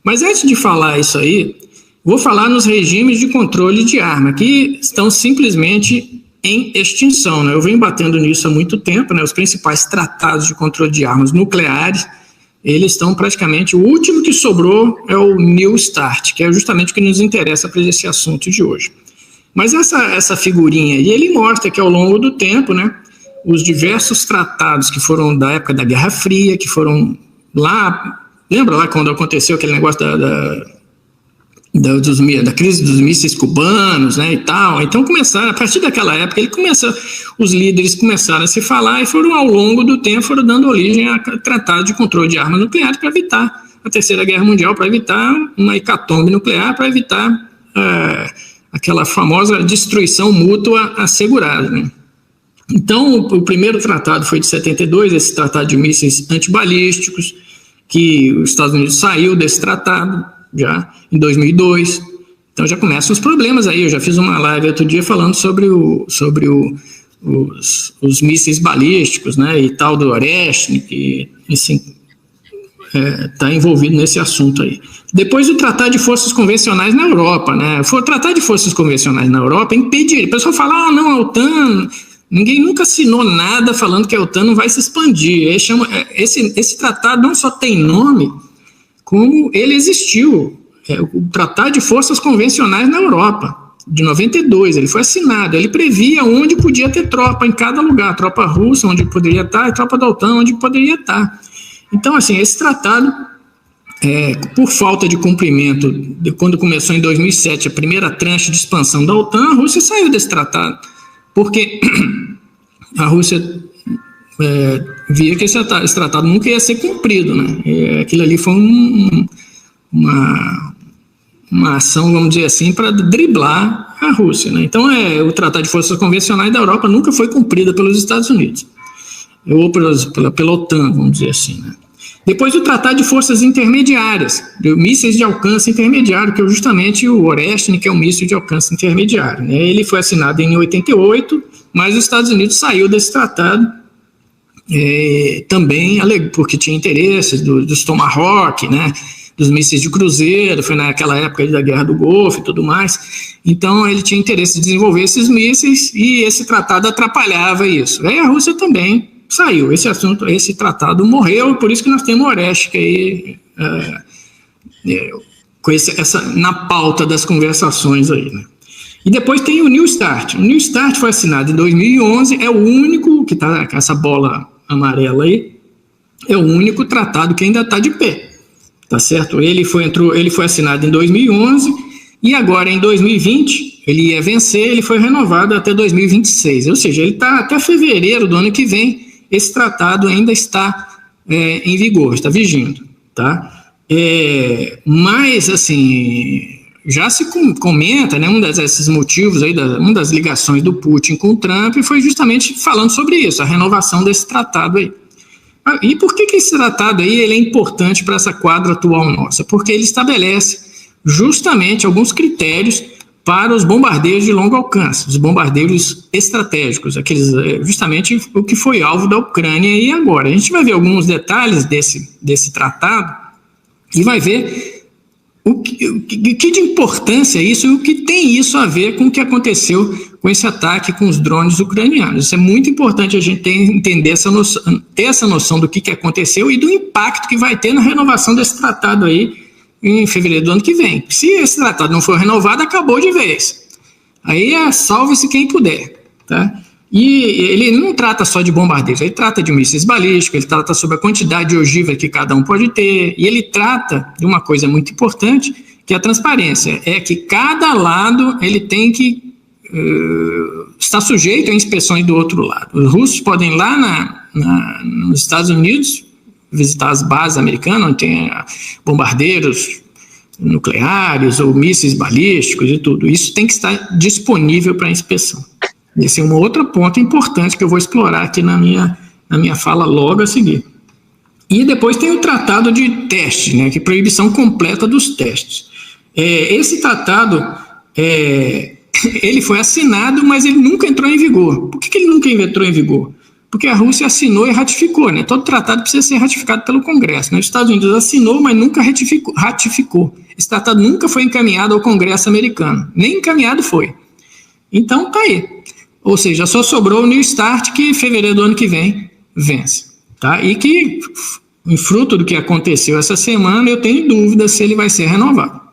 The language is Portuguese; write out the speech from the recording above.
Mas antes de falar isso aí, vou falar nos regimes de controle de arma, que estão simplesmente em extinção, né? Eu venho batendo nisso há muito tempo, né? Os principais tratados de controle de armas nucleares, eles estão praticamente, o último que sobrou é o New START, que é justamente o que nos interessa para esse assunto de hoje. Mas essa figurinha aí, ele mostra que ao longo do tempo, né, os diversos tratados que foram da época da Guerra Fria, que foram lá, lembra lá quando aconteceu aquele negócio da crise dos mísseis cubanos, né, e tal. Então começaram, a partir daquela época, os líderes começaram a se falar e foram, ao longo do tempo, foram dando origem a tratado de controle de armas nucleares para evitar a Terceira Guerra Mundial, para evitar uma hecatombe nuclear, para evitar aquela famosa destruição mútua assegurada, né? Então, o primeiro tratado foi de 72, esse tratado de mísseis antibalísticos, que os Estados Unidos saiu desse tratado já em 2002. Então já começam os problemas aí. Eu já fiz uma live outro dia falando sobre os mísseis balísticos, né, e tal do Oreshnik, que está envolvido nesse assunto aí. Depois o Tratado de Forças Convencionais na Europa, né? O Tratado de Forças Convencionais na Europa impedir. O pessoal fala, não, a OTAN, ninguém nunca assinou nada falando que a OTAN não vai se expandir. Esse tratado não só tem nome, como ele existiu. O Tratado de Forças Convencionais na Europa, de 92, ele foi assinado, ele previa onde podia ter tropa em cada lugar, tropa russa onde poderia estar, e tropa da OTAN onde poderia estar. Então, assim, esse tratado, por falta de cumprimento, quando começou em 2007 a primeira tranche de expansão da OTAN, a Rússia saiu desse tratado, porque a Rússia via que esse tratado nunca ia ser cumprido, né? Aquilo ali foi uma ação, vamos dizer assim, para driblar a Rússia, né? Então, o Tratado de Forças Convencionais da Europa nunca foi cumprido pelos Estados Unidos, ou pela OTAN, vamos dizer assim, né? Depois o Tratado de Forças Intermediárias, de mísseis de alcance intermediário, que é justamente o Oreshnik, que é um míssil de alcance intermediário, né? Ele foi assinado em 88, mas os Estados Unidos saiu desse tratado, também porque tinha interesses dos Tomahawk, né, dos mísseis de cruzeiro, foi naquela época da Guerra do Golfo e tudo mais. Então ele tinha interesse em desenvolver esses mísseis e esse tratado atrapalhava isso. Aí a Rússia também saiu, esse tratado morreu, por isso que nós temos o Oreshnik aí, na pauta das conversações aí, né? E depois tem o New START. O New START foi assinado em 2011, é o único, que está com essa bola amarela aí, é o único tratado que ainda está de pé, tá certo? Ele foi assinado em 2011 e agora em 2020 ele ia vencer, ele foi renovado até 2026, ou seja, ele está até fevereiro do ano que vem, esse tratado ainda está em vigor, está vigindo, tá? Mas, assim, já se comenta, né, desses motivos aí, uma das ligações do Putin com o Trump foi justamente falando sobre isso, a renovação desse tratado aí. E por que esse tratado aí ele é importante para essa quadra atual nossa? Porque ele estabelece justamente alguns critérios para os bombardeiros de longo alcance, os bombardeiros estratégicos, aqueles, justamente o que foi alvo da Ucrânia e agora. A gente vai ver alguns detalhes desse tratado e vai ver o que de importância é isso e o que tem isso a ver com o que aconteceu com esse ataque com os drones ucranianos. Isso é muito importante a gente entender ter essa noção do que aconteceu e do impacto que vai ter na renovação desse tratado aí em fevereiro do ano que vem. Se esse tratado não for renovado, acabou de vez. Aí salve-se quem puder, tá? E ele não trata só de bombardeiros, ele trata de mísseis balísticos, ele trata sobre a quantidade de ogiva que cada um pode ter, e ele trata de uma coisa muito importante, que é a transparência, é que cada lado ele tem que estar sujeito a inspeções do outro lado. Os russos podem ir lá nos Estados Unidos, visitar as bases americanas, onde tem bombardeiros nucleares ou mísseis balísticos e tudo. Isso tem que estar disponível para inspeção. Esse é um outro ponto importante que eu vou explorar aqui na minha fala logo a seguir. E depois tem o tratado de teste, né, que é proibição completa dos testes. Esse tratado, ele foi assinado, mas ele nunca entrou em vigor. Por que ele nunca entrou em vigor? porque a Rússia assinou e ratificou, né? Todo tratado precisa ser ratificado pelo Congresso, né? Os Estados Unidos assinou, mas nunca ratificou. Esse tratado nunca foi encaminhado ao Congresso americano, nem encaminhado foi. Então, tá aí. Ou seja, só sobrou o New START, que em fevereiro do ano que vem vence, tá? E que, em fruto do que aconteceu essa semana, eu tenho dúvida se ele vai ser renovado.